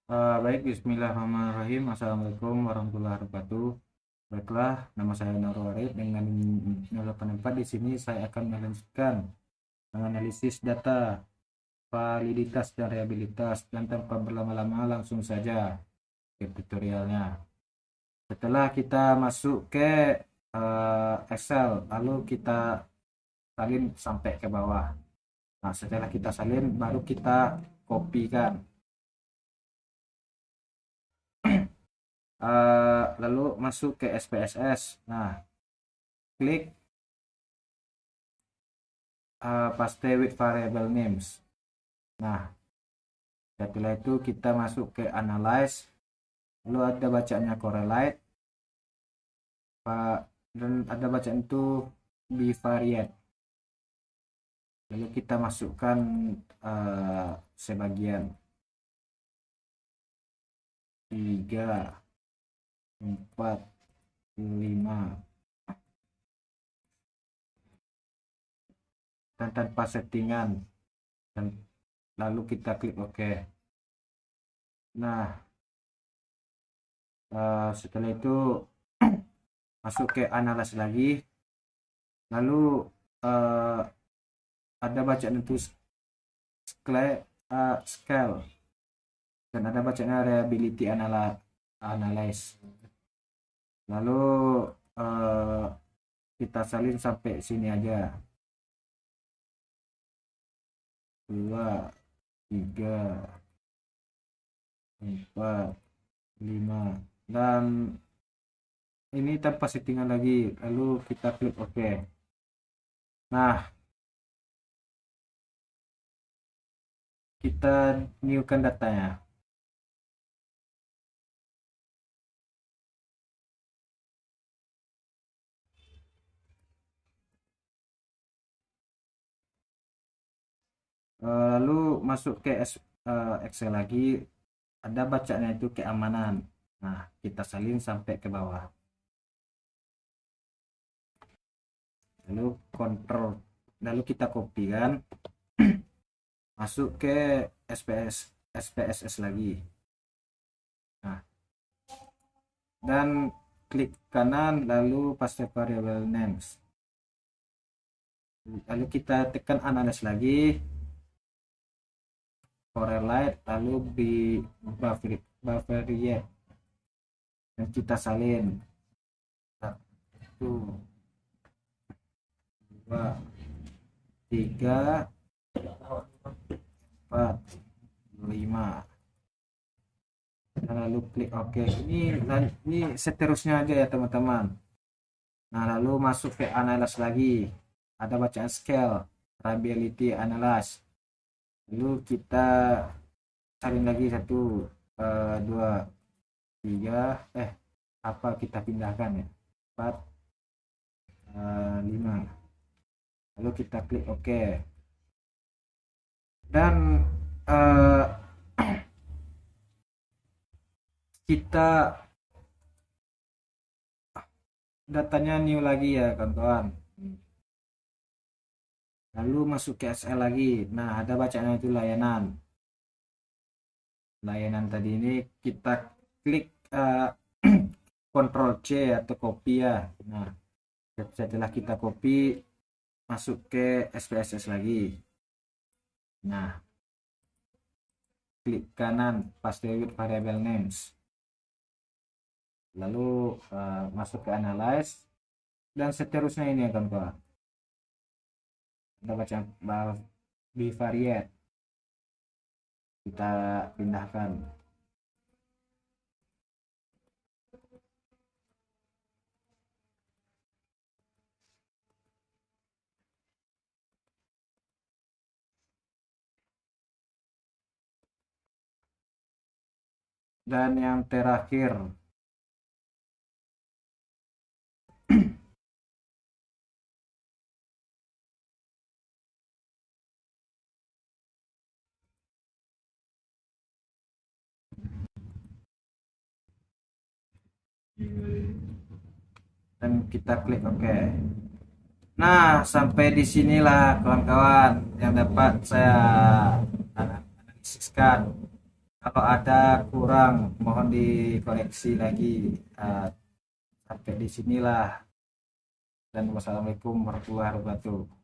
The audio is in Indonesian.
Baik, Bismillahirrahmanirrahim. Assalamualaikum warahmatullahi wabarakatuh. Baiklah, nama saya Nurul Arif. Dengan 084 di sini saya akan melanjutkan menganalisis data validitas dan reliabilitas, dan tanpa berlama-lama langsung saja ke tutorialnya. Setelah kita masuk ke Excel, lalu kita salin sampai ke bawah. Nah, setelah kita salin, baru kita kopikan. Lalu masuk ke SPSS. Nah, klik paste with variable names. Nah, setelah itu kita masuk ke analyze, lalu ada bacaannya correlate, dan ada bacaan itu bivariate. Lalu kita masukkan sebagian 3, 4, 5, dan tanpa settingan, dan lalu kita klik OK. Nah, setelah itu masuk ke analysis lagi, lalu ada bacaan itu scale, dan ada bacanya reliability analyze. Lalu kita salin sampai sini aja, 2, 3, 4, 5, dan ini tanpa settingan lagi. Lalu kita klik OK. Nah, kita newkan datanya. Lalu masuk ke Excel lagi, ada bacanya itu keamanan. Nah, kita salin sampai ke bawah, lalu kontrol, lalu kita kopikan, masuk ke SPSS lagi. Nah, dan klik kanan, lalu paste variable names, lalu kita tekan analyze lagi, correlate, lalu bivariate, dan kita salin 1, 2, 3, 4, 5, lalu klik OK. Ini seterusnya aja ya teman-teman. Nah, lalu masuk ke analyze lagi, ada bacaan scale, reliability analyze. Lalu kita salin lagi 1, 2, 3, apa kita pindahkan ya, 4, 5, lalu kita klik OK. Dan kita datanya new lagi ya kawan-kawan. Lalu masuk ke SL lagi. Nah, ada bacanya itu layanan. Layanan tadi ini kita klik Ctrl C atau copy ya. Nah, setelah kita copy, masuk ke SPSS lagi. Nah, klik kanan paste with variable names, lalu masuk ke analyze, dan seterusnya ini ya kawan-kawan. Kita baca bivariate, kita pindahkan. Dan yang terakhir, dan kita klik OK. Nah, sampai di sinilah kawan-kawan yang dapat saya analisiskan Kalau ada kurang mohon dikoreksi lagi. Sampai di sinilah, dan wassalamualaikum warahmatullahi wabarakatuh.